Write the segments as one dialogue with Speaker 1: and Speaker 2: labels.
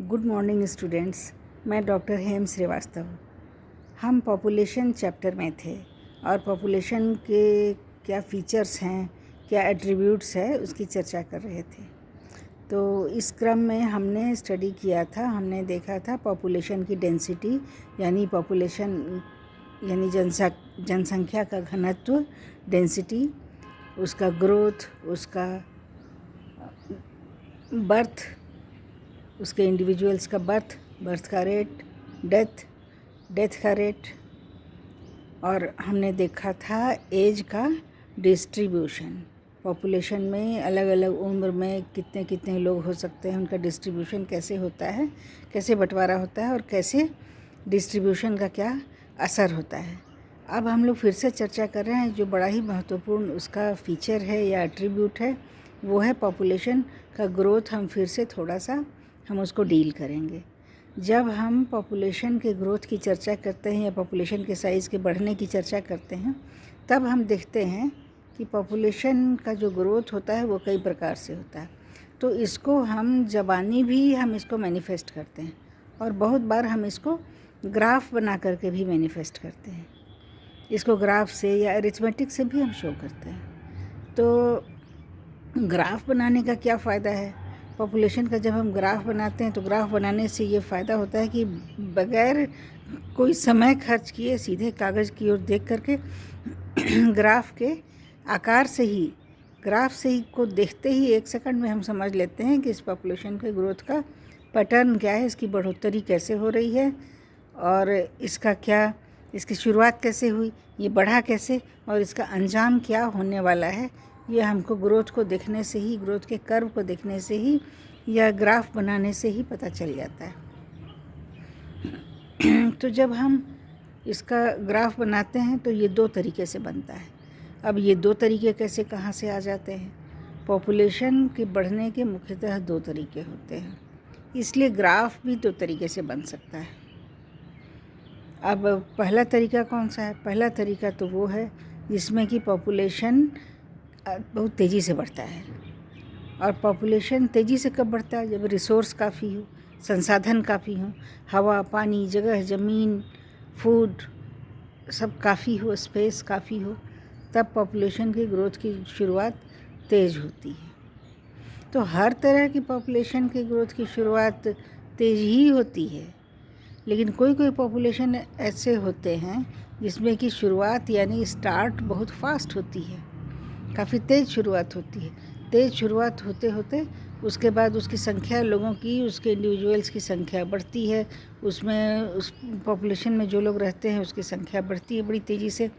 Speaker 1: Good morning students. मैं doctor हेम श्रीवास्तव। हम population chapter में थे और पॉपुलेशन के क्या फ़ीचर्स हैं, क्या एट्रीब्यूट्स है, उसकी चर्चा कर रहे थे। तो इस क्रम में हमने स्टडी किया था, हमने देखा था पॉपुलेशन की डेंसिटी यानी पॉपुलेशन यानी जनसंख्या का घनत्व, डेंसिटी, उसका ग्रोथ, उसका बर्थ, उसके इंडिविजुअल्स का बर्थ का रेट, डेथ का रेट, और हमने देखा था एज का डिस्ट्रीब्यूशन। पॉपुलेशन में अलग अलग उम्र में कितने कितने लोग हो सकते हैं, उनका डिस्ट्रीब्यूशन कैसे होता है, कैसे बंटवारा होता है और कैसे डिस्ट्रीब्यूशन का क्या असर होता है। अब हम लोग फिर से चर्चा कर रहे हैं जो बड़ा ही महत्वपूर्ण उसका फीचर है या एट्रीब्यूट है, वो है पॉपुलेशन का ग्रोथ। हम फिर से थोड़ा सा हम उसको डील करेंगे। जब हम पॉपुलेशन के ग्रोथ की चर्चा करते हैं या पॉपुलेशन के साइज़ के बढ़ने की चर्चा करते हैं, तब हम देखते हैं कि पॉपुलेशन का जो ग्रोथ होता है वो कई प्रकार से होता है। तो इसको हम ज़बानी भी हम इसको मैनिफेस्ट करते हैं और बहुत बार हम इसको ग्राफ बना करके भी मैनिफेस्ट करते हैं। इसको ग्राफ से या अरिथमेटिक से भी हम शो करते हैं। तो ग्राफ बनाने का क्या फ़ायदा है? पॉपुलेशन का जब हम ग्राफ बनाते हैं तो ग्राफ बनाने से ये फ़ायदा होता है कि बग़ैर कोई समय खर्च किए सीधे कागज़ की ओर देख करके ग्राफ के आकार से ही, ग्राफ से ही को देखते ही 1 सेकंड में हम समझ लेते हैं कि इस पॉपुलेशन के ग्रोथ का पैटर्न क्या है, इसकी बढ़ोतरी कैसे हो रही है और इसकी शुरुआत कैसे हुई, ये बढ़ा कैसे और इसका अंजाम क्या होने वाला है। ये हमको ग्रोथ को देखने से ही, ग्रोथ के कर्व को देखने से ही या ग्राफ बनाने से ही पता चल जाता है। तो जब हम इसका ग्राफ बनाते हैं तो ये 2 तरीके से बनता है। अब ये 2 तरीके कैसे कहाँ से आ जाते हैं? पॉपुलेशन के बढ़ने के मुख्यतः 2 तरीके होते हैं, इसलिए ग्राफ भी 2 तरीके से बन सकता है। अब पहला तरीका कौन सा है? पहला तरीका तो वो है जिसमें कि पॉपुलेशन बहुत तेज़ी से बढ़ता है। और पॉपुलेशन तेज़ी से कब बढ़ता है? जब रिसोर्स काफ़ी हो, संसाधन काफ़ी हो, हवा, पानी, जगह, ज़मीन, फूड सब काफ़ी हो, स्पेस काफ़ी हो, तब पॉपुलेशन की ग्रोथ की शुरुआत तेज़ होती है। तो हर तरह की पॉपुलेशन की ग्रोथ की शुरुआत तेज़ ही होती है, लेकिन कोई कोई पॉपुलेशन ऐसे होते हैं जिसमें कि शुरुआत यानी स्टार्ट बहुत फास्ट होती है, काफ़ी तेज़ शुरुआत होती है। तेज़ शुरुआत होते होते उसके बाद उसकी संख्या, लोगों की, उसके इंडिविजुअल्स की संख्या बढ़ती है, उसमें उस पॉपुलेशन में जो लोग रहते हैं उसकी संख्या बढ़ती है बड़ी तेज़ी से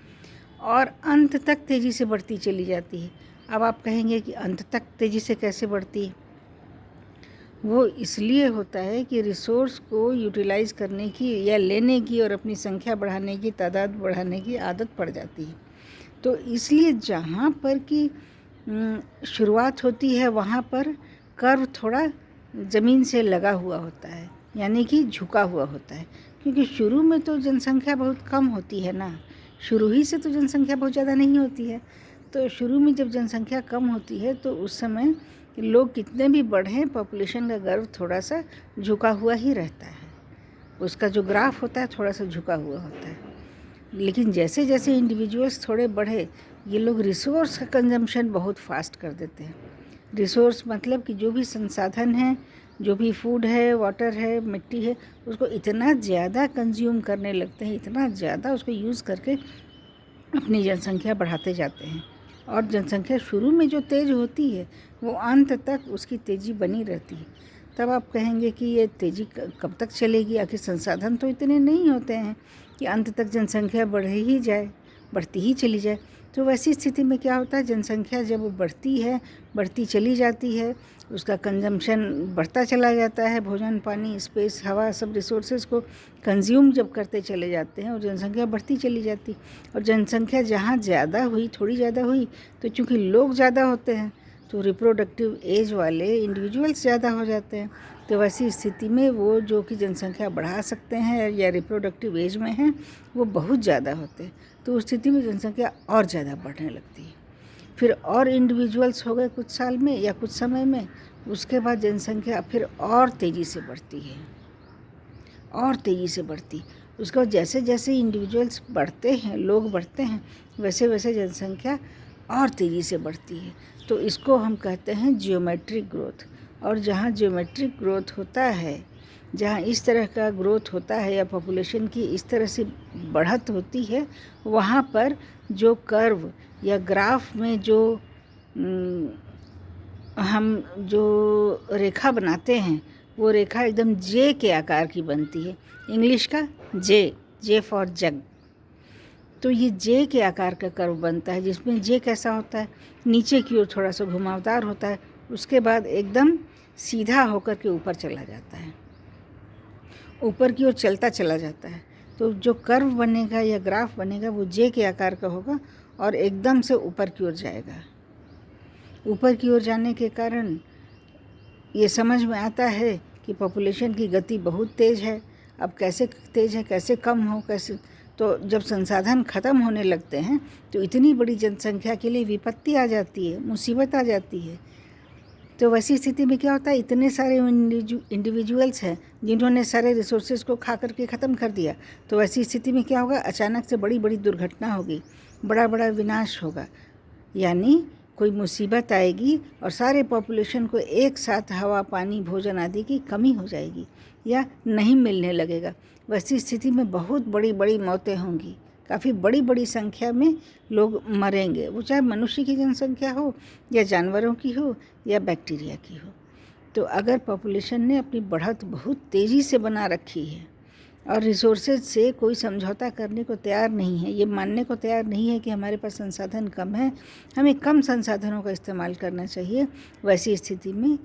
Speaker 1: और अंत तक तेज़ी से बढ़ती चली जाती है। अब आप कहेंगे कि अंत तक तेज़ी से कैसे बढ़ती है? वो इसलिए होता है कि रिसोर्स को यूटिलाइज़ करने की या लेने की और अपनी संख्या बढ़ाने की, तादाद बढ़ाने की आदत पड़ जाती है। तो इसलिए जहाँ पर कि शुरुआत होती है वहाँ पर कर्व थोड़ा ज़मीन से लगा हुआ होता है, यानी कि झुका हुआ होता है, क्योंकि शुरू में तो जनसंख्या बहुत कम होती है ना, शुरू ही से तो जनसंख्या बहुत ज़्यादा नहीं होती है। तो शुरू में जब जनसंख्या कम होती है तो उस समय लोग कितने भी बढ़ें, पॉपुलेशन का कर्व थोड़ा सा झुका हुआ ही रहता है, उसका जो ग्राफ होता है थोड़ा सा झुका हुआ होता है। लेकिन जैसे जैसे इंडिविजुअल्स थोड़े बढ़े, ये लोग रिसोर्स का कंजम्पशन बहुत फास्ट कर देते हैं। रिसोर्स मतलब कि जो भी संसाधन है, जो भी फूड है, वाटर है, मिट्टी है, उसको इतना ज़्यादा कंज्यूम करने लगते हैं, इतना ज़्यादा उसको यूज़ करके अपनी जनसंख्या बढ़ाते जाते हैं। और जनसंख्या शुरू में जो तेज़ होती है वो अंत तक उसकी तेज़ी बनी रहती है। तब आप कहेंगे कि ये तेज़ी कब तक चलेगी? आखिर संसाधन तो इतने नहीं होते हैं कि अंत तक जनसंख्या बढ़ ही जाए, बढ़ती ही चली जाए। तो वैसी स्थिति में क्या होता है, जनसंख्या जब बढ़ती है, बढ़ती चली जाती है, उसका कंजम्पशन बढ़ता चला जाता है, भोजन, पानी, स्पेस, हवा, सब रिसोर्सेज को कंज्यूम जब करते चले जाते हैं और जनसंख्या बढ़ती चली जाती। और जनसंख्या जहाँ ज़्यादा हुई, थोड़ी ज़्यादा हुई, तो चूँकि लोग ज़्यादा होते हैं तो रिप्रोडक्टिव एज वाले इंडिविजुअल्स ज़्यादा हो जाते हैं। तो वैसी स्थिति में वो जो कि जनसंख्या बढ़ा सकते हैं या रिप्रोडक्टिव एज में हैं, वो बहुत ज़्यादा होते हैं। तो उस स्थिति में जनसंख्या और ज़्यादा बढ़ने लगती है। फिर और इंडिविजुअल्स हो गए कुछ साल में या कुछ समय में, उसके बाद जनसंख्या फिर और तेज़ी से बढ़ती है, और तेज़ी से बढ़ती। उसके बाद जैसे जैसे इंडिविजुअल्स बढ़ते हैं, लोग बढ़ते हैं, वैसे वैसे जनसंख्या और तेज़ी से बढ़ती है। तो इसको हम कहते हैं जियोमेट्रिक ग्रोथ। और जहाँ जियोमेट्रिक ग्रोथ होता है, जहाँ इस तरह का ग्रोथ होता है या पॉपुलेशन की इस तरह से बढ़त होती है, वहाँ पर जो कर्व या ग्राफ में जो हम जो रेखा बनाते हैं, वो रेखा एकदम जे के आकार की बनती है। इंग्लिश का जे फॉर जग। तो ये जे के आकार का कर्व बनता है, जिसमें जे कैसा होता है, नीचे की ओर थोड़ा सा घुमावदार होता है, उसके बाद एकदम सीधा होकर के ऊपर चला जाता है, ऊपर की ओर चलता चला जाता है। तो जो कर्व बनेगा या ग्राफ बनेगा वो जे के आकार का होगा और एकदम से ऊपर की ओर जाएगा। ऊपर की ओर जाने के कारण ये समझ में आता है कि पॉपुलेशन की गति बहुत तेज़ है। अब कैसे तेज़ है, कैसे कम हो, कैसे, तो जब संसाधन ख़त्म होने लगते हैं तो इतनी बड़ी जनसंख्या के लिए विपत्ति आ जाती है, मुसीबत आ जाती है। तो वैसी स्थिति में क्या होता है, इतने सारे इंडिविजुअल्स हैं जिन्होंने सारे रिसोर्सेज को खा करके ख़त्म कर दिया। तो वैसी स्थिति में क्या होगा, अचानक से बड़ी बड़ी दुर्घटना होगी, बड़ा बड़ा विनाश होगा, यानी कोई मुसीबत आएगी और सारे पॉपुलेशन को एक साथ हवा, पानी, भोजन आदि की कमी हो जाएगी या नहीं मिलने लगेगा। वैसी स्थिति में बहुत बड़ी बड़ी मौतें होंगी, काफ़ी बड़ी बड़ी संख्या में लोग मरेंगे, वो चाहे मनुष्य की जनसंख्या हो या जानवरों की हो या बैक्टीरिया की हो। तो अगर पॉपुलेशन ने अपनी बढ़त बहुत तेज़ी से बना रखी है और रिसोर्सेज से कोई समझौता करने को तैयार नहीं है, ये मानने को तैयार नहीं है कि हमारे पास संसाधन कम है, हमें कम संसाधनों का इस्तेमाल करना चाहिए, वैसी स्थिति में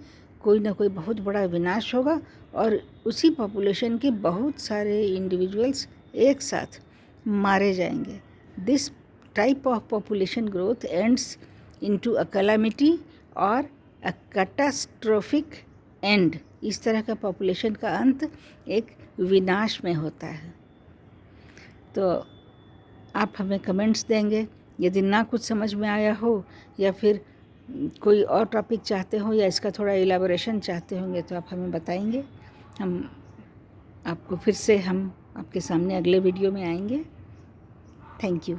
Speaker 1: कोई ना कोई बहुत बड़ा विनाश होगा और उसी पॉपुलेशन के बहुत सारे इंडिविजुअल्स एक साथ मारे जाएंगे। This type of population growth ends into a calamity और अ कैटास्ट्रोफिक एंड। इस तरह का पॉपुलेशन का अंत एक विनाश में होता है। तो आप हमें कमेंट्स देंगे, यदि ना कुछ समझ में आया हो या फिर कोई और टॉपिक चाहते हो या इसका थोड़ा इलाबोरेशन चाहते होंगे तो आप हमें बताएंगे। हम आपको फिर से हम आपके सामने अगले वीडियो में आएंगे। Thank you.